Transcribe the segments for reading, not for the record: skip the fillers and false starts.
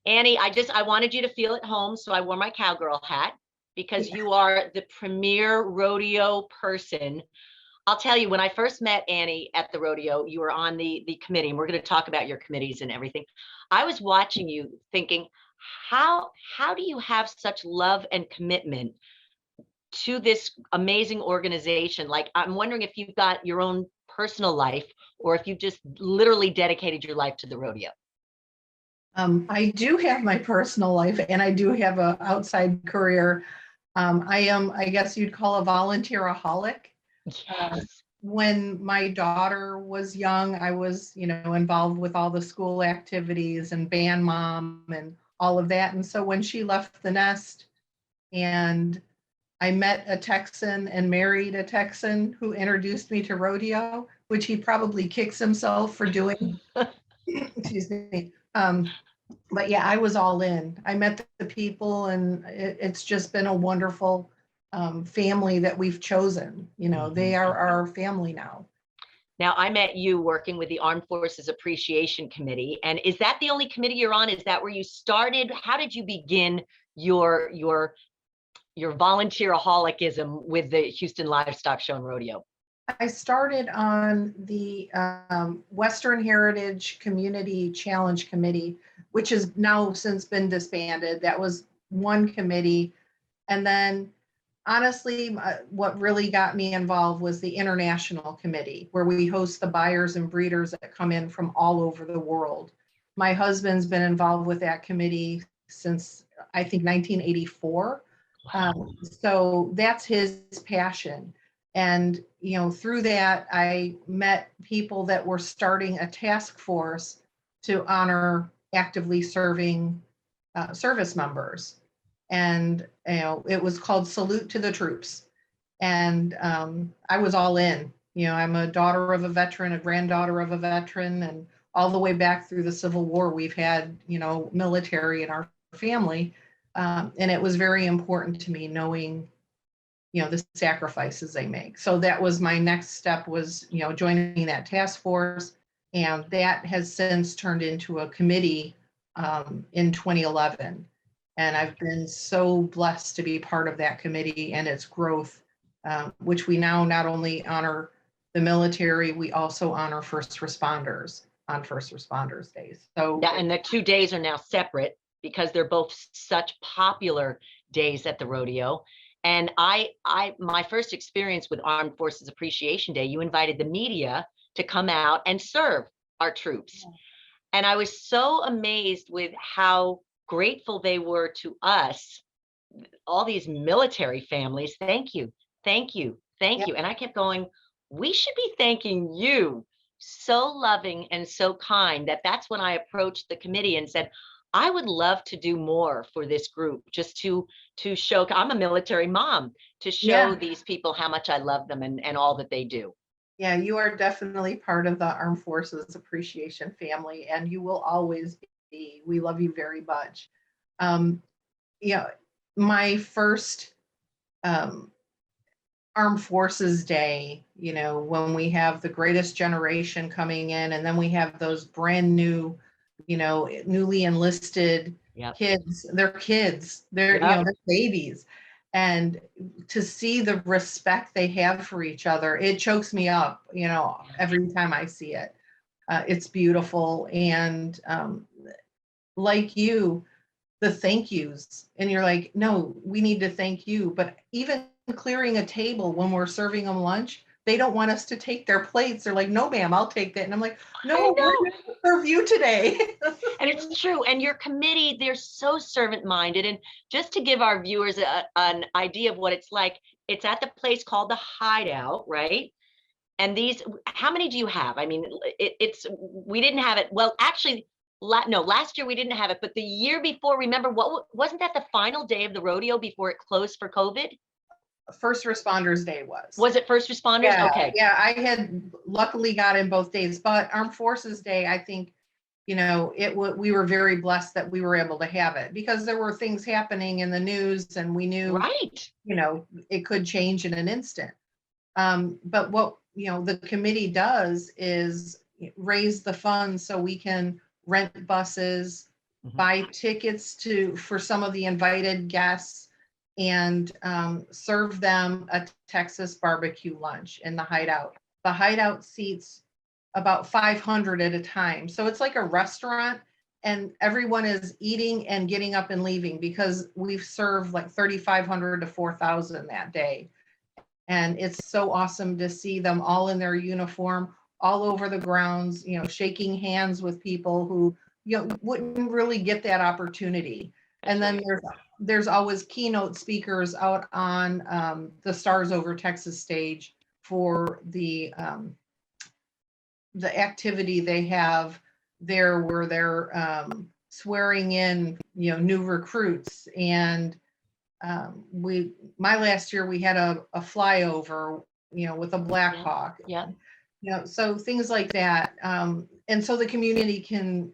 Annie, I wanted you to feel at home, so I wore my cowgirl hat because you are the premier rodeo person. I'll tell you, when I first met Annie at the rodeo, you were on the committee, and we're going to talk about your committees and everything. I was watching you thinking, how do you have such love and commitment to this amazing organization? Like, I'm wondering if you've got your own personal life or if you've just literally dedicated your life to the rodeo. I do have my personal life and I do have an outside career. I am, I guess you'd call a volunteeraholic. Yes. When my daughter was young, I was, involved with all the school activities and band mom and all of that. And so when she left the nest and I met a Texan and married a Texan who introduced me to rodeo, which he probably kicks himself for doing. Excuse me. But yeah, I was all in. I met the people, and it's just been a wonderful family that we've chosen. They are our family now. Now, I met you working with the Armed Forces Appreciation Committee. And is that the only committee you're on? Is that where you started? How did you begin your volunteeraholicism with the Houston Livestock Show and Rodeo? I started on the Western Heritage Community Challenge Committee, which has now since been disbanded. That was one committee. And then honestly, what really got me involved was the International Committee, where we host the buyers and breeders that come in from all over the world. My husband's been involved with that committee since, I think, 1984. So that's his passion. And, through that, I met people that were starting a task force to honor actively serving service members. And, it was called Salute to the Troops. And I was all in. I'm a daughter of a veteran, a granddaughter of a veteran, and all the way back through the Civil War, we've had, military in our family. And it was very important to me knowing the sacrifices they make. So that was my next step, was, joining that task force. And that has since turned into a committee in 2011. And I've been so blessed to be part of that committee and its growth, which we now not only honor the military, we also honor first responders on First Responders Days. So yeah, and the 2 days are now separate because they're both such popular days at the rodeo. And my first experience with Armed Forces Appreciation Day, you invited the media to come out and serve our troops. Yeah. And I was so amazed with how grateful they were to us, all these military families. Thank you, thank you, thank you. And I kept going, we should be thanking you. So loving and so kind. That's when I approached the committee and said, I would love to do more for this group, just to show, I'm a military mom, to show these people how much I love them and all that they do. Yeah, you are definitely part of the Armed Forces Appreciation family, and you will always be. We love you very much. My first Armed Forces Day, when we have the greatest generation coming in, and then we have those brand new, newly enlisted kids. They're kids. They're they're babies. And to see the respect they have for each other, it chokes me up, every time I see it. It's beautiful. And like you, the thank yous. And you're like, no, we need to thank you. But even clearing a table when we're serving them lunch, they don't want us to take their plates. They're like, no, ma'am, I'll take that. And I'm like, no, we're going to serve you today. And it's true. And your committee, they're so servant minded. And just to give our viewers an idea of what it's like, it's at the place called the Hideout, right? And how many do you have? I mean, we didn't have it. Well, actually, no, last year we didn't have it, but the year before, remember, wasn't that the final day of the rodeo before it closed for COVID? First Responders Day was. Was it First Responders? Yeah, okay. Yeah, I had luckily got in both days, but Armed Forces Day, I think, we were very blessed that we were able to have it because there were things happening in the news and we knew, it could change in an instant. But what, the committee does is raise the funds so we can rent buses, buy tickets for some of the invited guests, and serve them a Texas barbecue lunch in the hideout. The hideout seats about 500 at a time. So it's like a restaurant, and everyone is eating and getting up and leaving because we've served like 3,500 to 4,000 that day. And it's so awesome to see them all in their uniform, all over the grounds, shaking hands with people who, wouldn't really get that opportunity. And then there's always keynote speakers out on the Stars Over Texas stage for the activity they have there, where they're swearing in, new recruits. And my last year we had a flyover, with a Black Hawk. Yeah. So things like that. And so the community can,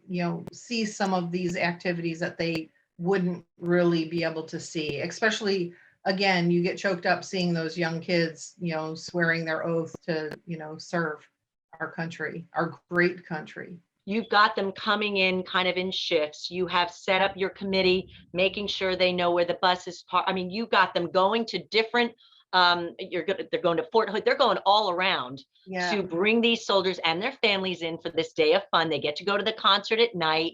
see some of these activities that they wouldn't really be able to see, especially, again, you get choked up seeing those young kids, swearing their oath to, serve our country, our great country. You've got them coming in kind of in shifts. You have set up your committee, making sure they know where the bus is parked. I mean, you got them going to different, they're going to Fort Hood. They're going all around to bring these soldiers and their families in for this day of fun. They get to go to the concert at night.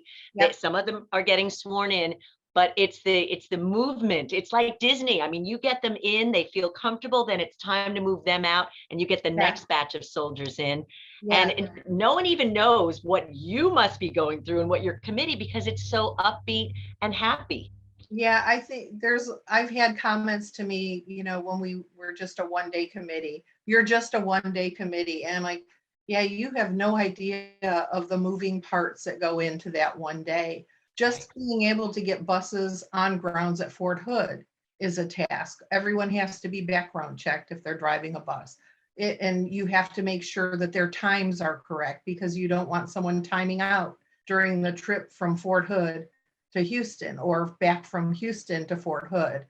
Some of them are getting sworn in, but it's the movement. It's like Disney. I mean, you get them in, they feel comfortable, then it's time to move them out, and you get the next batch of soldiers in. And no one even knows what you must be going through and what your committee, because it's so upbeat and happy. Yeah, I think I've had comments to me, when we were just a one-day committee, you're just a one-day committee. And I'm like, yeah, you have no idea of the moving parts that go into that one day. Just being able to get buses on grounds at Fort Hood is a task. Everyone has to be background checked if they're driving a bus. And you have to make sure that their times are correct, because you don't want someone timing out during the trip from Fort Hood to Houston, or back from Houston to Fort Hood.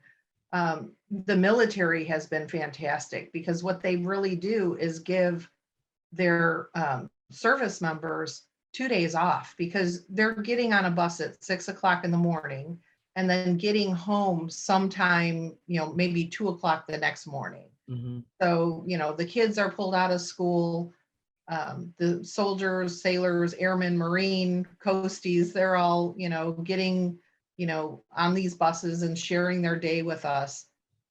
The military has been fantastic, because what they really do is give their service members 2 days off, because they're getting on a bus at 6 o'clock in the morning and then getting home sometime, maybe 2 o'clock the next morning. So, the kids are pulled out of school. The soldiers, sailors, airmen, Marine, coasties, they're all, getting, on these buses and sharing their day with us.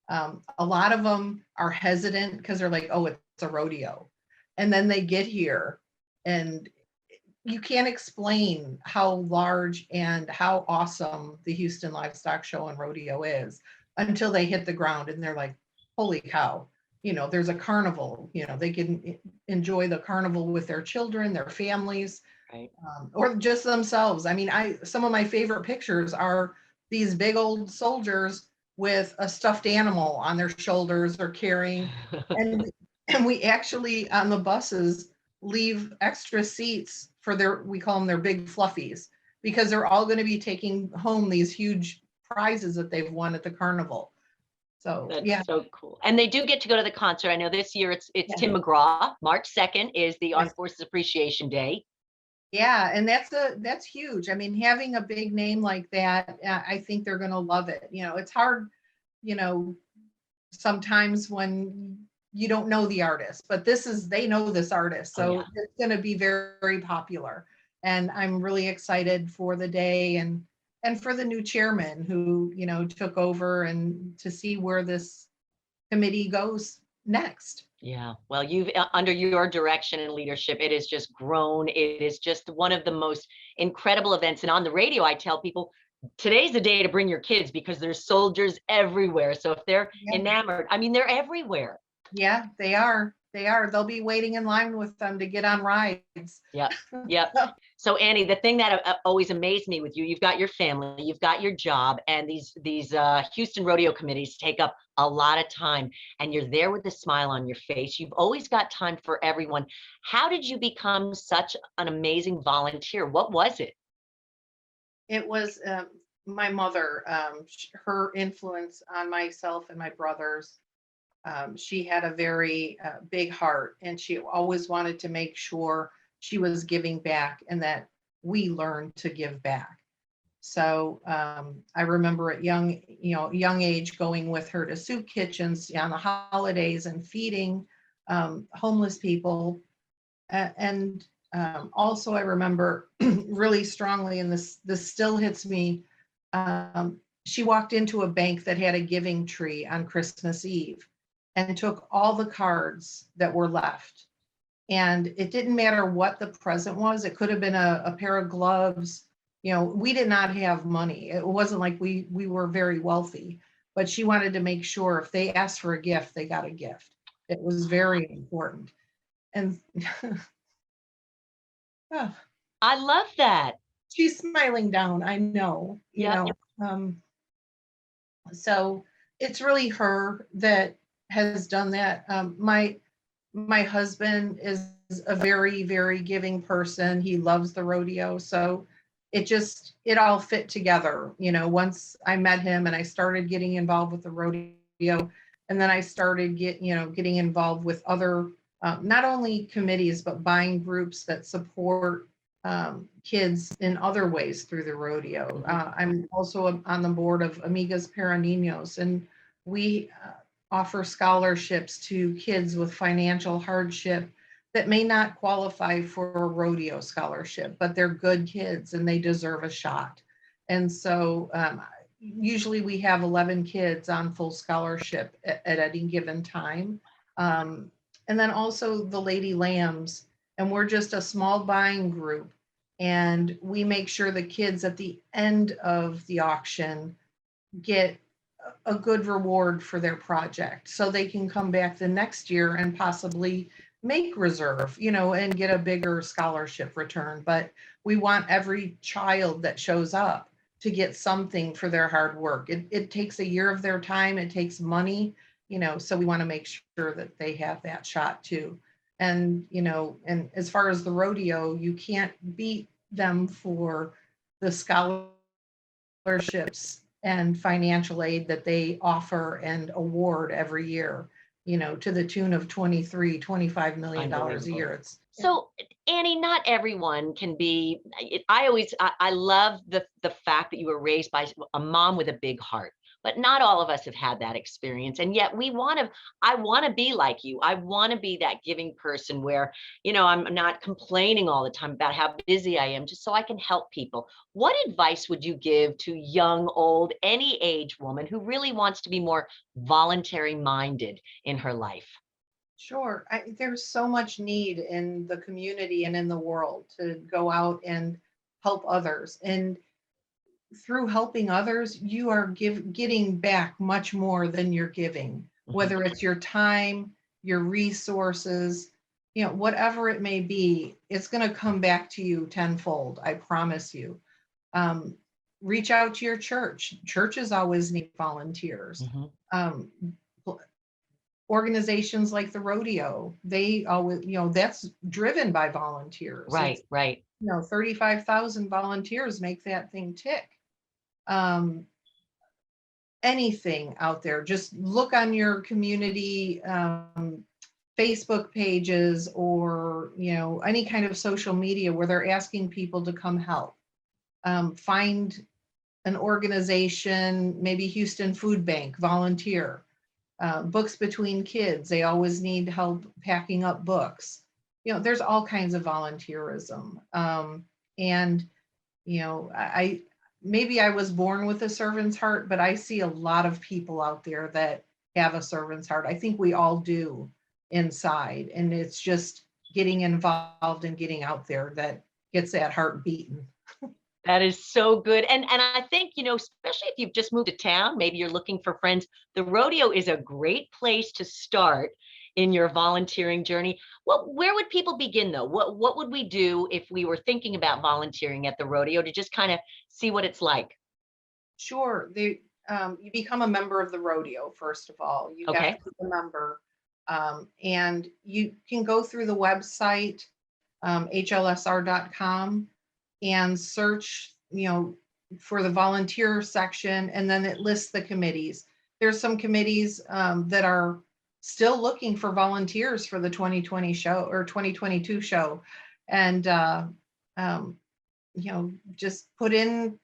A lot of them are hesitant because they're like, oh, it's a rodeo. And then they get here, and you can't explain how large and how awesome the Houston Livestock Show and Rodeo is until they hit the ground, and they're like, holy cow, there's a carnival, they can enjoy the carnival with their children, their families, or just themselves. I mean, some of my favorite pictures are these big old soldiers with a stuffed animal on their shoulders or carrying, and we actually on the buses leave extra seats for we call them their big fluffies, because they're all going to be taking home these huge prizes that they've won at the carnival. So that's so cool. And they do get to go to the concert. I know this year it's Tim Mcgraw. March 2nd is the Armed Forces Appreciation Day. Yeah, and that's huge. I mean, having a big name like that, I think they're going to love it. It's hard, sometimes when you don't know the artist, but they know this artist. So it's going to be very, very popular. And I'm really excited for the day, and for the new chairman who, took over, and to see where this committee goes next. Yeah, well, you've under your direction and leadership, it has just grown. It is just one of the most incredible events. And on the radio, I tell people, today's the day to bring your kids, because there's soldiers everywhere. So if they're enamored, I mean, they're everywhere. Yeah, they are. They'll be waiting in line with them to get on rides. Yep. So Annie, the thing that always amazed me with you, you've got your family, you've got your job, and these Houston rodeo committees take up a lot of time, and you're there with a smile on your face. You've always got time for everyone. How did you become such an amazing volunteer? What was it? It was my mother, her influence on myself and my brothers. She had a very big heart, and she always wanted to make sure she was giving back, and that we learned to give back. So I remember at young age going with her to soup kitchens on the holidays and feeding homeless people. And also I remember really strongly, and this still hits me. She walked into a bank that had a giving tree on Christmas Eve and took all the cards that were left. And it didn't matter what the present was. It could have been a pair of gloves. We did not have money. It wasn't like we were very wealthy, but she wanted to make sure if they asked for a gift, they got a gift. It was very important. And oh, I love that. she's smiling down. I know, Yeah. so it's really her that has done that. My husband is a very, very giving person. He loves the rodeo. So it all fit together. Once I met him and I started getting involved with the rodeo, and then I started getting involved with other, not only committees, but buying groups that support kids in other ways through the rodeo. I'm also on the board of Amigas Para Niños, and we offer scholarships to kids with financial hardship that may not qualify for a rodeo scholarship, but they're good kids and they deserve a shot. And so usually we have 11 kids on full scholarship at any given time. And then also the Lady Lambs, and we're just a small buying group. And we make sure the kids at the end of the auction get a good reward for their project so they can come back the next year and possibly make reserve, and get a bigger scholarship return. But we want every child that shows up to get something for their hard work. It takes a year of their time, it takes money, so we want to make sure that they have that shot too. And, and as far as the rodeo, you can't beat them for the scholarships and financial aid that they offer and award every year, to the tune of $23-25 million a year. So Annie, not everyone can be, I love the fact that you were raised by a mom with a big heart, but not all of us have had that experience. And yet I want to be like you. I want to be that giving person where, I'm not complaining all the time about how busy I am, just so I can help people. What advice would you give to young, old, any age woman who really wants to be more voluntary minded in her life? Sure. There's so much need in the community and in the world to go out and help others. And through helping others, you are getting back much more than you're giving, whether it's your time, your resources, whatever it may be, it's going to come back to you tenfold. I promise you. Reach out to your church. Churches always need volunteers. Organizations like the rodeo, they always, that's driven by volunteers. Right. 35,000 volunteers make that thing tick. Anything out there, just look on your community Facebook pages or, any kind of social media where they're asking people to come help. Find an organization, maybe Houston Food Bank, volunteer. Books Between Kids, they always need help packing up books. There's all kinds of volunteerism. And, maybe I was born with a servant's heart, but I see a lot of people out there that have a servant's heart. I think we all do inside. And it's just getting involved and getting out there that gets that heart beating. That is so good. And I think, especially if you've just moved to town, maybe you're looking for friends, the rodeo is a great place to start in your volunteering journey. Where would people begin though? What would we do if we were thinking about volunteering at the rodeo to just kind of see what it's like? Sure. You become a member of the rodeo, first of all. You have to be a member. And you can go through the website, hlsr.com, and search, for the volunteer section, and then it lists the committees. There's some committees that are still looking for volunteers for the 2020 show or 2022 show. And just put in,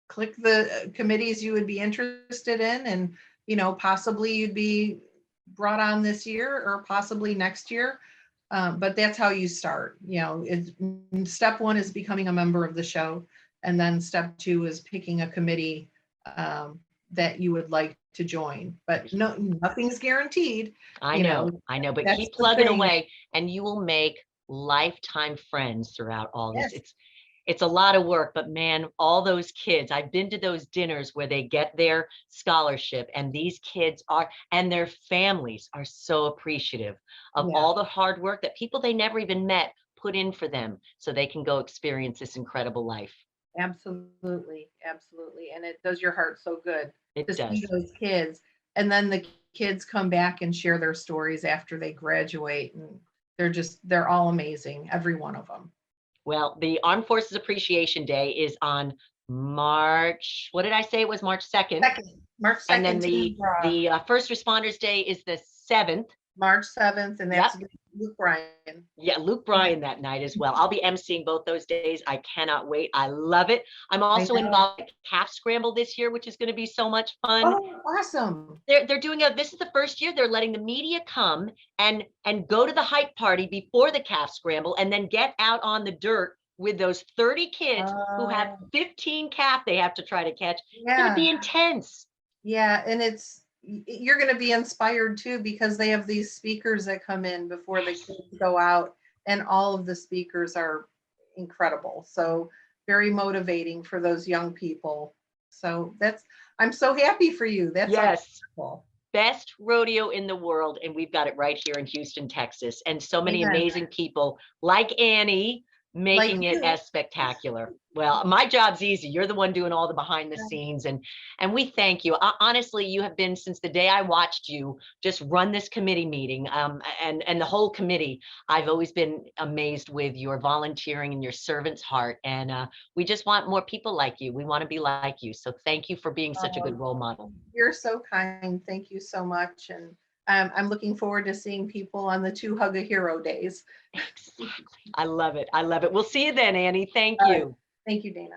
click the committees you would be interested in, and, possibly you'd be brought on this year or possibly next year. But that's how you start. Step one is becoming a member of the show. And then step two is picking a committee that you would like to join. But no, nothing's guaranteed. I know, but That's keep the plugging thing. away and you will make lifetime friends throughout all this. Yes. It's a lot of work, but man, all those kids, I've been to those dinners where they get their scholarship, and these kids are, and their families are so appreciative of Yeah, all the hard work that people they never even met put in for them so they can go experience this incredible life. absolutely. Absolutely. And it does your heart so good to It see does. those kids. And then the kids come back and share their stories after they graduate. And they're all amazing, every one of them. Well, the Armed Forces Appreciation Day is on March, what did I say? It was March 2nd. March And then 2nd to the First Responders Day is the 7th. March 7th, and Yep. that's Luke Bryan. Yeah, Luke Bryan that night as well. I'll be emceeing both those days. I cannot wait. I love it. I'm also involved in Calf Scramble this year, which is going to be so much fun. Oh, awesome. They're doing this is the first year they're letting the media come and go to the hype party before the Calf Scramble and then get out on the dirt with those 30 kids who have 15 calf they have to try to catch. It's going to be intense. Yeah, and you're going to be inspired too, because they have these speakers that come in before the kids go out, and all of the speakers are incredible. So very motivating for those young people. So I'm so happy for you. That's Yes. wonderful. Best rodeo in the world, and we've got it right here in Houston, Texas, and so many Amen. amazing people like Annie making it as spectacular. Well, my job's easy. You're the one doing all the behind the scenes, and we thank you. Honestly, you have been, since the day I watched you just run this committee meeting, and the whole committee, I've always been amazed with your volunteering and your servant's heart, and we just want more people like you. We want to be like you. So thank you for being such a good role model. You're so kind. Thank you so much. And I'm looking forward to seeing people on the 2 Hug a Hero days. Exactly. I love it. I love it. We'll see you then, Annie. Thank you. Thank you, Dana.